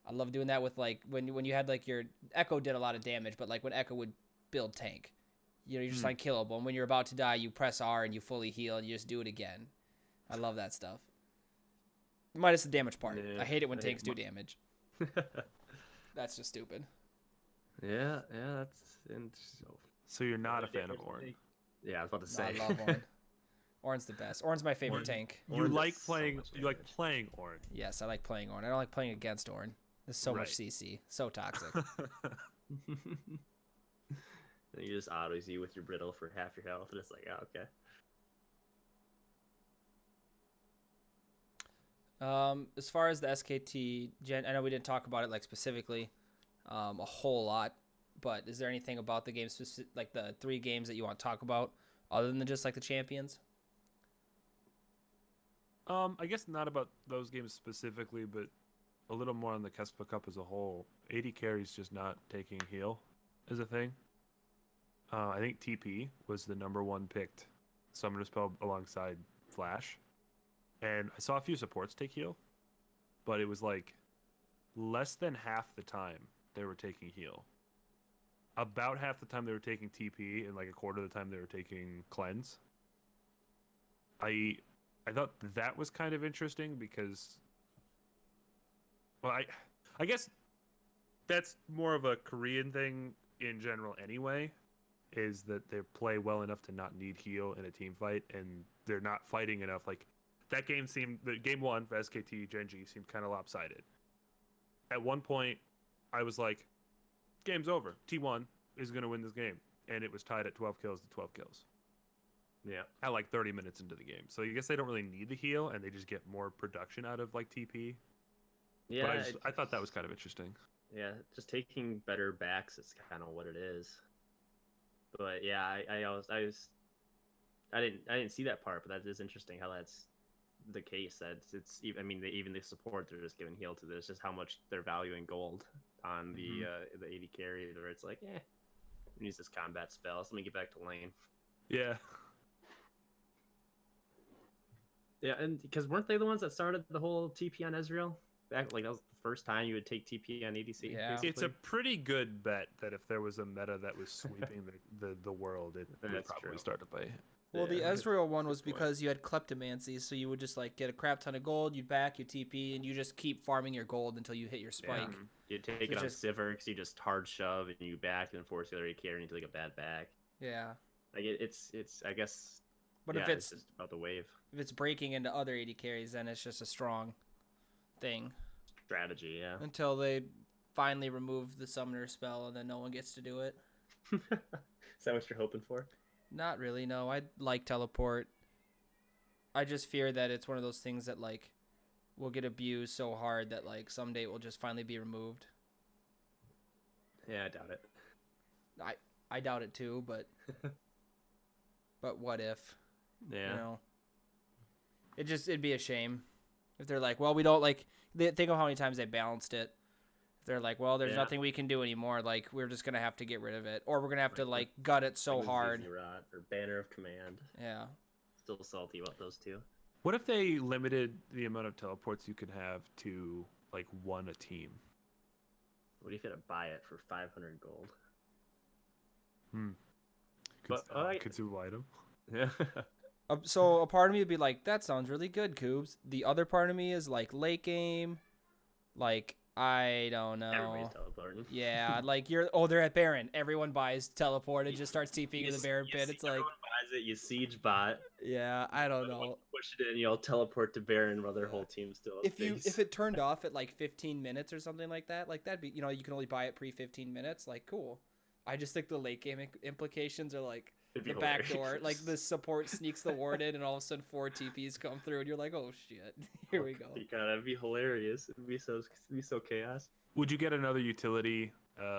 I love doing that with like when you had like your Echo did a lot of damage, but like when Echo would build tank, you're just unkillable. And when you're about to die, you press R and you fully heal and you just do it again. I love that stuff. Minus the damage part. Yeah, I hate it when I tanks do hate damage. That's just stupid. Yeah, that's interesting. So you're not a fan of Ornn. Yeah, I was about to No, say. I love Ornn. Ornn's the best. Ornn's my favorite Ornn- tank. You Ornn like does so playing. much You like damage. playing Ornn. Yes, I like playing Ornn. I don't like playing against Ornn. There's so much Right. CC. So toxic. And you just autos you with your brittle for half your health, and it's like, oh, okay. As far as the SKT gen, I know we didn't talk about it like specifically, a whole lot. But is there anything about the game, like the 3 games that you want to talk about, other than just like the champions? I guess not about those games specifically, but a little more on the Kespa Cup as a whole. AD carries just not taking heal is a thing. I think TP was the #1 picked Summoner Spell alongside Flash. And I saw a few supports take heal, but it was like less than half the time they were taking heal. About half the time they were taking TP, and like a quarter of the time they were taking cleanse. I thought that was kind of interesting because, well, I guess that's more of a Korean thing in general anyway, is that they play well enough to not need heal in a team fight, and they're not fighting enough. Like that game game 1 for SKT Gen G seemed kind of lopsided. At one point, I was like, game's over. T1 is going to win this game. And it was tied at 12 kills to 12 kills. Yeah. At like 30 minutes into the game. So I guess they don't really need the heal, and they just get more production out of like TP. Yeah. But I thought that was kind of interesting. Yeah, just taking better backs is kind of what it is. But yeah, I didn't see that part, but that is interesting how that's the case. That it's I mean, even the support they're just giving heal to this, just how much they're valuing gold on the AD carry, where it's like, use this combat spell. So let me get back to lane. Yeah. Yeah, and because weren't they the ones that started the whole TP on Ezreal? Back like that was the first time you would take TP on ADC. Yeah. basically. It's a pretty good bet that if there was a meta that was sweeping the world, it would That's probably true. start to play. Well, the Yeah, Ezreal one was good point. because you had Kleptomancy, so you would just like get a crap ton of gold, you'd back, you TP, and you just keep farming your gold until you hit your spike. Yeah. You take So it on just- Sivir because you just hard shove and you back and force the other carry into like a bad back. Yeah. Like it's I guess. But yeah, if it's just about the wave breaking into other AD carries, then it's just a strong thing strategy, yeah. until they finally remove the summoner spell, and then no one gets to do it. Is that what you're hoping for? Not really. No, I like teleport. I just fear that it's one of those things that like will get abused so hard that like someday it will just finally be removed. Yeah, I doubt it. I doubt it too, but what if? Yeah. You know, it'd be a shame if they're like, well, we don't like. Think of how many times they balanced it. If they're like, well, there's Yeah. nothing we can do anymore. Like, we're just gonna have to get rid of it, or we're gonna have to like gut it so Like with hard. Zizirot or Banner of Command. Yeah. Still salty about those two. What if they limited the amount of teleports you could have to like one a team? What if you had to buy it for 500 gold? Cons- But, consumable item. Yeah. So a part of me would be like, that sounds really good, Coobs. The other part of me is like late game, like I don't Everybody's know. teleporting. Yeah, like they're at Baron. Everyone buys teleport and just starts TPing to the Baron pit. It's like, everyone buys it. You siege bot. yeah, I don't know. Push it in. You'll teleport to Baron while their whole team still. has base. If it turned off at like 15 minutes or something like that, like that'd be, you can only buy it pre 15 minutes. Like, cool. I just think the late game implications are like It'd the be back door, hilarious. like the support sneaks the ward in, and all of a sudden 4 TPs come through, and you're like, oh shit, here we go. God, that'd be hilarious. It'd be so chaos. Would you get another utility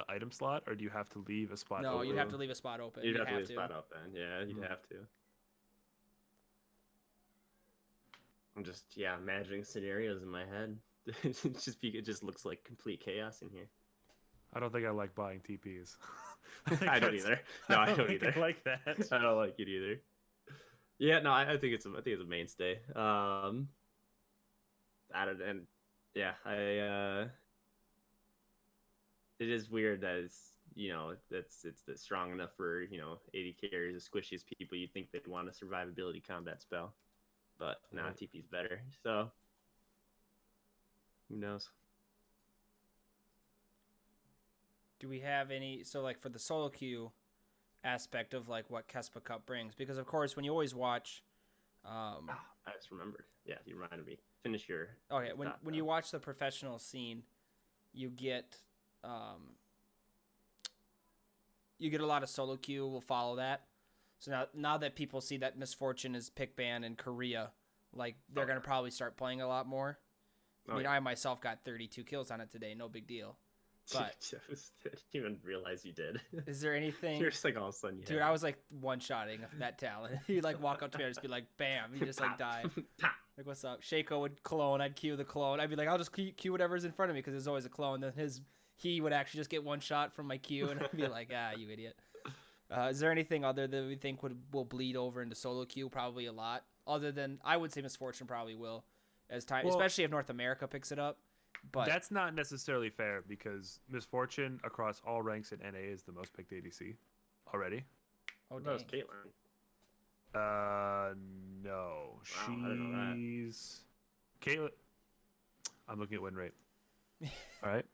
item slot, or do you have to leave a spot? No, open? you'd have to leave a spot open. You'd have to leave a spot open. Yeah, you'd have to. I'm just imagining scenarios in my head. It just looks like complete chaos in here. I don't think I like buying TPs. I don't either. No, I don't think either. I like that. I don't like it either. Yeah, no, I think it's a mainstay. I don't and yeah, it is weird that it's strong enough for 80 carries as squishy as people. You think they'd want a survivability combat spell, but nah, Right. TP's better. So who knows? Do we have any? So like for the solo queue aspect of like what Kespa Cup brings, because of course when you always watch, I just remembered. Yeah, you reminded me. Finish your. okay, your thought, when though. you watch the professional scene, you get you get a lot of solo queue. Will follow that. So now that people see that Misfortune is pick ban in Korea, like they're gonna probably start playing a lot more. I mean, I myself got 32 kills on it today. No big deal. But I didn't even realize you did. is there anything? You're just like all of a sudden, Dude, I was like one-shotting that talent. He'd like walk up to me and just be like, bam. He just like die. Like, what's up? Shaco would clone. I'd queue the clone. I'd be like, I'll just queue whatever's in front of me because there's always a clone. Then he would actually just get one shot from my queue and I'd be like, you idiot. Is there anything other that we think will bleed over into solo queue? Probably a lot. Other than, I would say Misfortune probably will as time, especially if North America picks it up. But that's not necessarily fair because Misfortune across all ranks in NA is the most picked ADC already. oh, that was dang. Caitlyn. No, I didn't know that. she's Caitlyn. I'm looking at win rate. All right,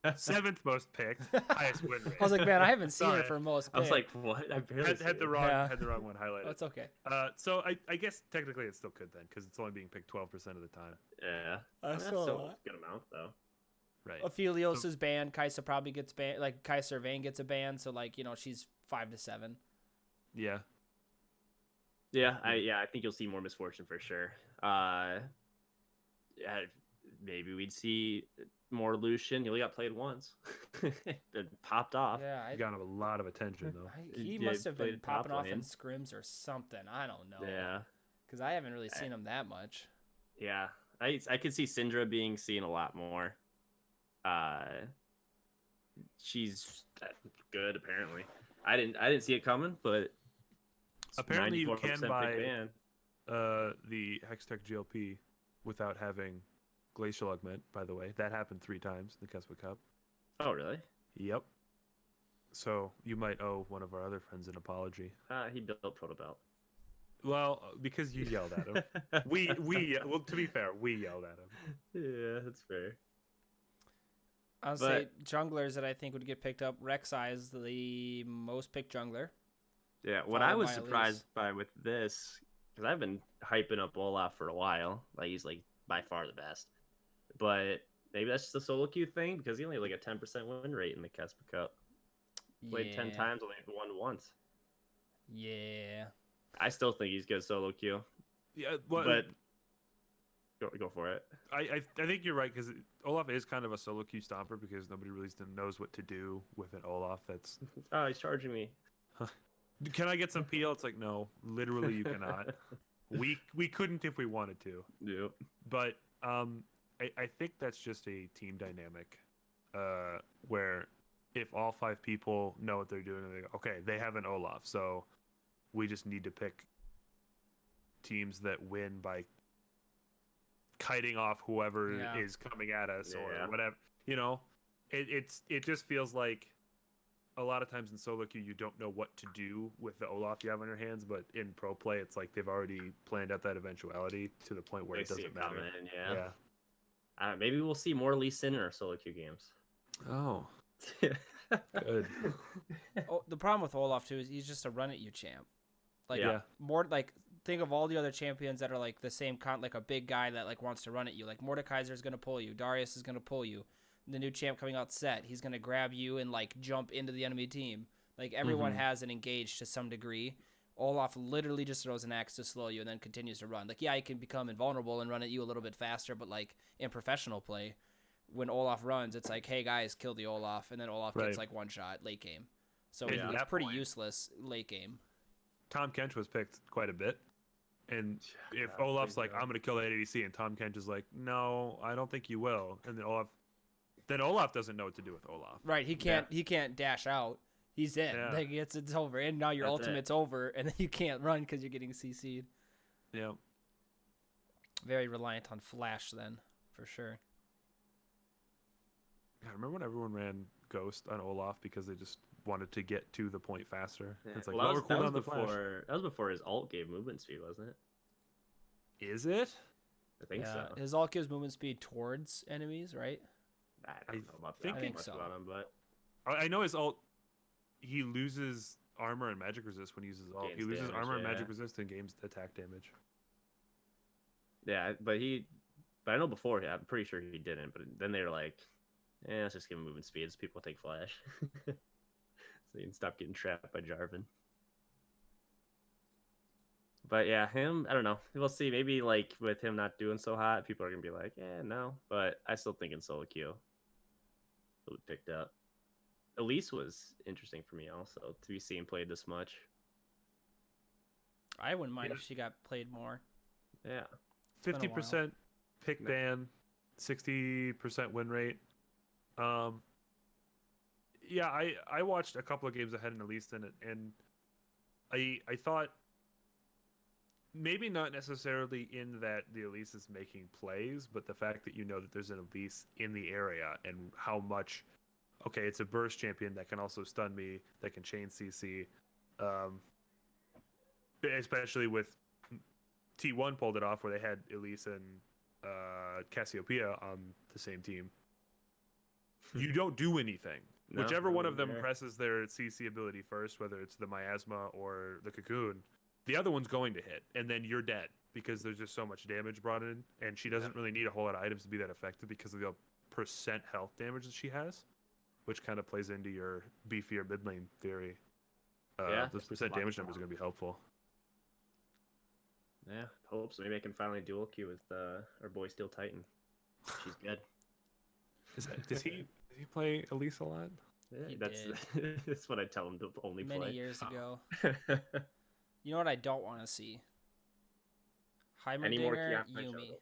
7th most picked, highest win rate. I was like, man, I haven't seen her Sorry. for most I was pick. like, what? I barely had the seen it. wrong Yeah. had the wrong one highlighted. That's okay. So I guess technically it still could then because it's only being picked 12% of the time. Yeah, That's that's still a still lot. a good amount though. Right. Aphelios is banned. Kaisa probably gets banned. Like Kaiser Vayne gets a ban. So like she's 5 to 7. Yeah. Yeah, I think you'll see more Misfortune for sure. Yeah, maybe we'd see more Lucian. He only got played once. It popped off. Yeah, He got a lot of attention though. he Yeah, must have played been top popping off in lane. scrims or something. I don't know. Yeah, Because I haven't really seen him that much. yeah. I could see Syndra being seen a lot more. She's good apparently. I didn't see it coming, but it's Apparently you 94% can pick buy ban. the Hextech GLP without having Glacial Augment, by the way. That happened 3 times in the Kespa Cup. Oh really? Yep. So you might owe one of our other friends an apology. He built Protobelt. Well, because you yelled at him. Well, to be fair, we yelled at him. Yeah, that's fair. I'll say junglers that I think would get picked up. Rek'Sai is the most picked jungler. Yeah, what Followed I was by surprised by with this, because I've been hyping up Olaf for a while, like he's like by far the best. But maybe that's just a solo queue thing because he only had like a 10% win rate in the Kespa Cup. Played 10 times, only won once. Yeah. I still think he's good solo queue, Yeah, well, but go for it. I think you're right because Olaf is kind of a solo queue stomper because nobody really knows what to do with an Olaf. That's Oh, he's charging me. can I get some PL? It's like no, literally you cannot. We couldn't if we wanted to. Yep. But I think that's just a team dynamic, where if all 5 people know what they're doing, they go, okay, they have an Olaf, so we just need to pick teams that win by kiting off whoever Yeah. is coming at us Yeah. or whatever. It just feels like a lot of times in solo queue you don't know what to do with the Olaf you have on your hands, but in pro play it's like they've already planned out that eventuality to the point where They it see doesn't it matter. coming, yeah. Maybe we'll see more Lee Sin in our solo queue games. Oh, good. Oh, the problem with Olaf too is he's just a run at you champ. Like Yeah. more like think of all the other champions that are like the same like a big guy that like wants to run at you. Like Mordekaiser is gonna pull you, Darius is gonna pull you. The new champ coming out Set, he's gonna grab you and like jump into the enemy team. Like everyone has an engage to some degree. Olaf literally just throws an axe to slow you and then continues to run. Like he can become invulnerable and run at you a little bit faster, but like in professional play, when Olaf runs, it's like, hey guys, kill the Olaf, and then Olaf gets Right. like one shot late game. So And at it's that pretty point- useless late game. Tom Kench was picked quite a bit And if God, Olaf's please like, no. I'm gonna kill that ADC, and Tom Kent is like, no, I don't think you will, and then Olaf doesn't know what to do with Olaf. Right, he can't dash out. He's in. Yeah. Like it's over, and now your That's it. ultimate's over, and then you can't run because you're getting CC'd. Yeah. Very reliant on flash then, for sure. Yeah, remember when everyone ran Ghost on Olaf because they just wanted to get to the point faster? Yeah. It's like Well, lower that was cooldown the flash. before. That was before his ult gave movement speed, wasn't it? Is it? I think so. His ult gives movement speed towards enemies, right? I don't know about think that I think much so. about him, but I know his ult. He loses armor and magic resist when he uses ult. Gains He loses damage, armor and yeah. magic resist and gains attack damage. yeah, but I know before. Yeah, I'm pretty sure he didn't. But then they were like, let's just give him movement speed so people take flash, so you can stop getting trapped by Jarvan. But yeah, him, I don't know. We'll see. Maybe like with him not doing so hot, people are gonna be like, no. But I still think in solo queue, it would picked up. Elise was interesting for me also to be seen played this much. I wouldn't mind Yeah. if she got played more. Yeah. been a 50% pick No. ban, 60% win rate. Yeah, I watched a couple of games ahead in Elise and I thought maybe not necessarily in that the Elise is making plays, but the fact that you know that there's an Elise in the area and how much, okay, it's a burst champion that can also stun me, that can chain CC, especially with T1 pulled it off where they had Elise and Cassiopeia on the same team. You don't do anything. No, Whichever one of them yeah. presses their CC ability first, whether it's the Miasma or the Cocoon, the other one's going to hit, and then you're dead because there's just so much damage brought in, and she doesn't really need a whole lot of items to be that effective because of the percent health damage that she has, which kind of plays into your beefier mid lane theory. Yeah, Those percent damage numbers are going to be helpful. Yeah, hope so. Maybe I can finally dual queue with our boy Steel Titan. She's good. Does he play Elise a lot? Yeah, He that's did. that's what I tell him to only Many play. years ago. You know what I don't want to see? Any more Heimerdinger, Kiana Yumi. juggles?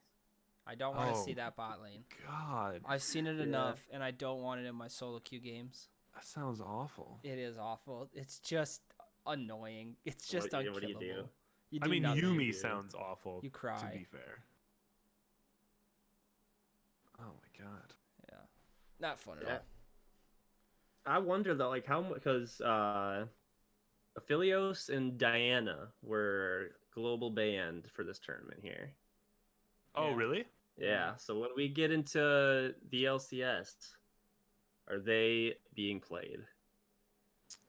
I don't want to Oh. see that bot lane. God, I've seen it Yeah. enough, and I don't want it in my solo queue games. that sounds awful. It is awful. It's just annoying. It's just What do unkillable. you do? You I do mean, nothing. Yumi do. sounds awful. You cry. To be fair. Oh my god. Yeah, not fun at Yeah. all. I wonder though, like how because Aphelios and Diana were global banned for this tournament here. Oh Yeah. really? Yeah. So when we get into the LCS, are they being played?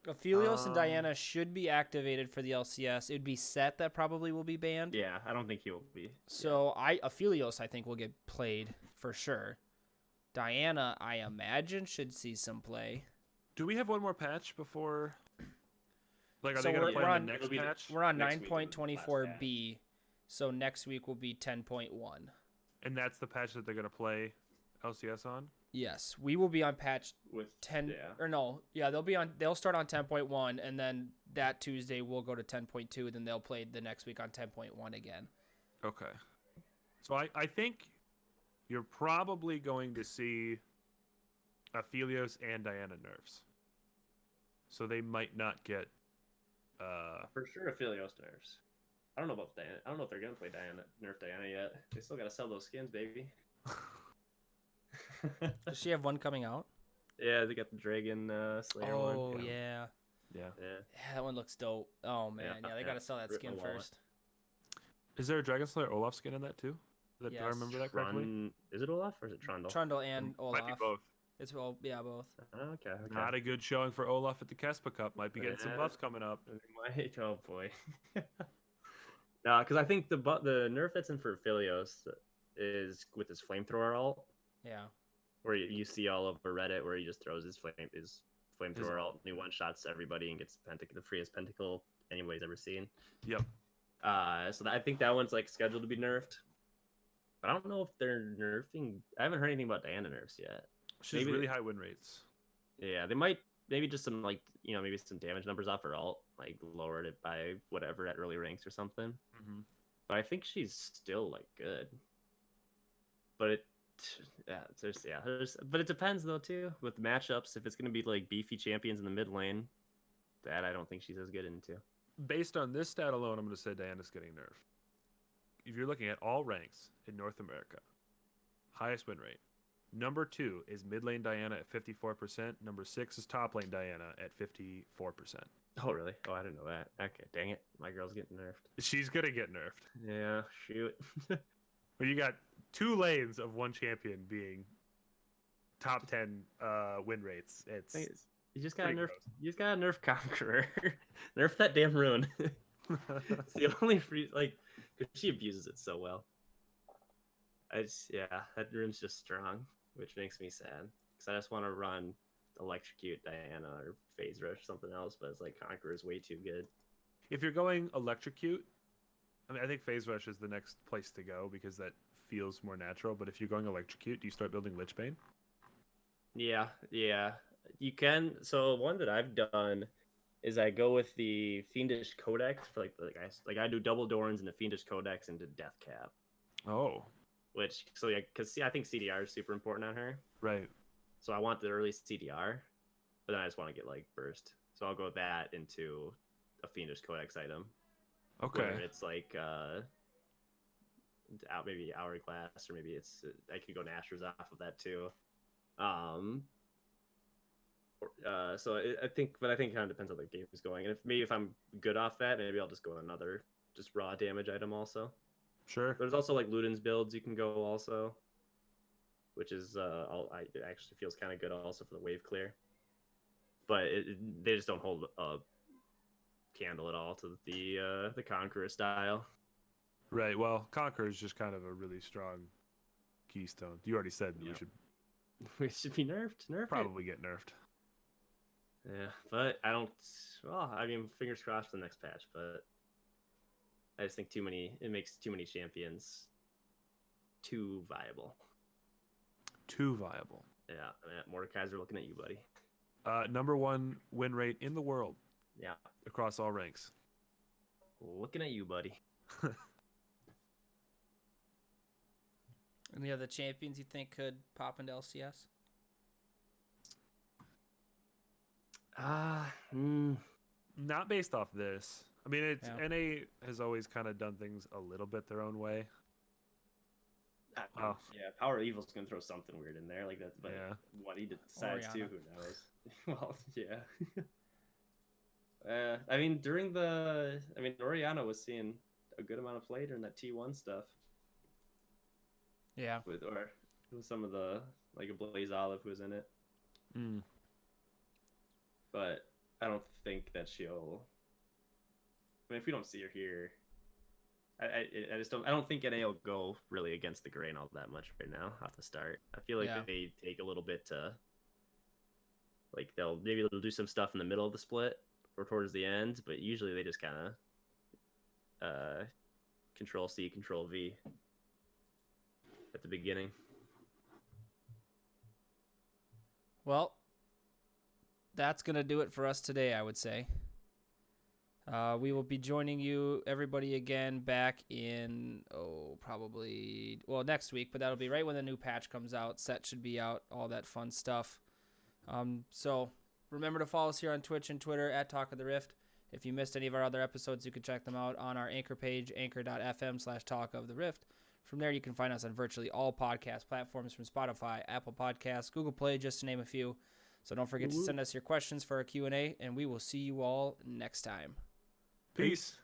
Aphelios and Um, Diana should be activated for the LCS. It would be Set that probably will be banned. Yeah, I don't think he will be. So Aphelios I think will get played for sure. Diana I imagine should see some play. Do we have one more patch before? Like, are So they gonna we're play on- on the next it'll be the- patch? We're on Next week will be the 9.24b. So next week will be 10.1. And that's the patch that they're gonna play LCS on. Yes, we will be on patch With 10 yeah. or no. Yeah, they'll start on 10.1 and then that Tuesday we'll go to 10.2 then they'll play the next week on 10.1 again. Okay. So I think you're probably going to see Aphelios and Diana nerfs. So they might not get. For sure, Aphelios nerfs. I don't know about Diana. I don't know if they're gonna play nerf Diana yet. They still gotta sell those skins, baby. Does she have one coming out? Yeah, they got the Dragon Slayer one. Oh yeah. Yeah. Yeah. Yeah, that one looks dope. Oh man, yeah, they yeah. got to sell that Rip skin my wallet. first. Is there a Dragon Slayer Olaf skin in that too? Do I Yes. remember that correctly? Is it Olaf or is it Trundle? Trundle and Might be Olaf. both. It's well, yeah, both. Okay. Not a good showing for Olaf at the Kespa Cup. Might be getting some Yeah. buffs coming up. Might. Oh boy. No, because I think the nerf that's in for Aphelios is with his flamethrower ult, Yeah. where you see all over Reddit where he just throws his flamethrower ult and he one shots everybody and gets the freest pentacle anybody's ever seen. Yep. So I think that one's like scheduled to be nerfed. But I don't know if they're nerfing. I haven't heard anything about Diana nerfs yet. She has Maybe- really high win rates. Yeah, they might maybe just some like maybe some damage numbers off her ult, like lowered it by whatever at early ranks or something. Mm-hmm. But I think she's still like good. But but it depends though too with the matchups. If it's gonna be like beefy champions in the mid lane, that I don't think she's as good into. Based on this stat alone, I'm going to say Diana's getting nerfed. If you're looking at all ranks in North America, highest win rate. Number 2 is mid lane Diana at 54%. Number 6 is top lane Diana at 54%. Oh really? Oh, I didn't know that. Okay, dang it, my girl's getting nerfed. She's going to get nerfed. Yeah, shoot. But you got 2 lanes of one champion being top 10 win rates. It's You just got to pretty nerf. You just got to nerf Conqueror. Nerf that damn rune. It's the only free because she abuses it so well. That rune's just strong, which makes me sad because I just want to run Electrocute Diana or Phase Rush or something else, but it's like Conqueror is way too good. If you're going Electrocute, I mean, I think Phase Rush is the next place to go because that feels more natural. But if you're going Electrocute, do you start building Lichbane? Yeah, you can. So one that I've done is I go with the Fiendish Codex for I do double Dorans and the Fiendish Codex into Death Cap. Oh, Because I think CDR is super important on her. right. So I want the early CDR, but then I just want to get like burst. So I'll go that into a Fiendish Codex item. Okay. Whether it's like maybe Hourglass, or maybe it's I could go Nashers off of that too. I think it kind of depends how the game is going. And if I'm good off that, maybe I'll just go another just raw damage item also. Sure. There's also like Luden's builds you can go also, which is it actually feels kind of good also for the wave clear. But they just don't hold a candle at all to the Conqueror style. Right. Well, Conqueror is just kind of a really strong keystone. You already said we should We should be nerfed. Nerf probably get nerfed. Yeah, but I don't. Well, I mean, fingers crossed for the next patch, but I just think it makes too many champions too viable. Too viable. Yeah, Mordekaiser looking at you, buddy. Number 1 win rate in the world Yeah, across all ranks. looking at you, buddy. Any other champions you think could pop into LCS? Not based off this. I mean, NA has always kind of done things a little bit their own way. Yeah, Power Evil's gonna throw something weird in there like that. But Yeah. what he decides Orianna. to, who knows? Well, yeah. I mean, Orianna was seeing a good amount of play during that T1 stuff. Yeah. With some of the like a Blaze Olive who was in it. But I don't think that she'll. I mean, if we don't see her here, I just don't. I don't think NA will go really against the grain all that much right now off the start. I feel like they take a little bit to. Like they'll do some stuff in the middle of the split or towards the end, but usually they just kind of Control C, Control V at the beginning. Well, that's going to do it for us today, I would say. We will be joining you, everybody, again back in, probably, next week, but that'll be right when the new patch comes out. Set should be out, all that fun stuff. So remember to follow us here on Twitch and Twitter at Talk of the Rift. If you missed any of our other episodes, you can check them out on our Anchor page, anchor.fm/Talk of the Rift. From there, you can find us on virtually all podcast platforms from Spotify, Apple Podcasts, Google Play, just to name a few. So don't forget to send us your questions for our Q&A, and we will see you all next time. Peace.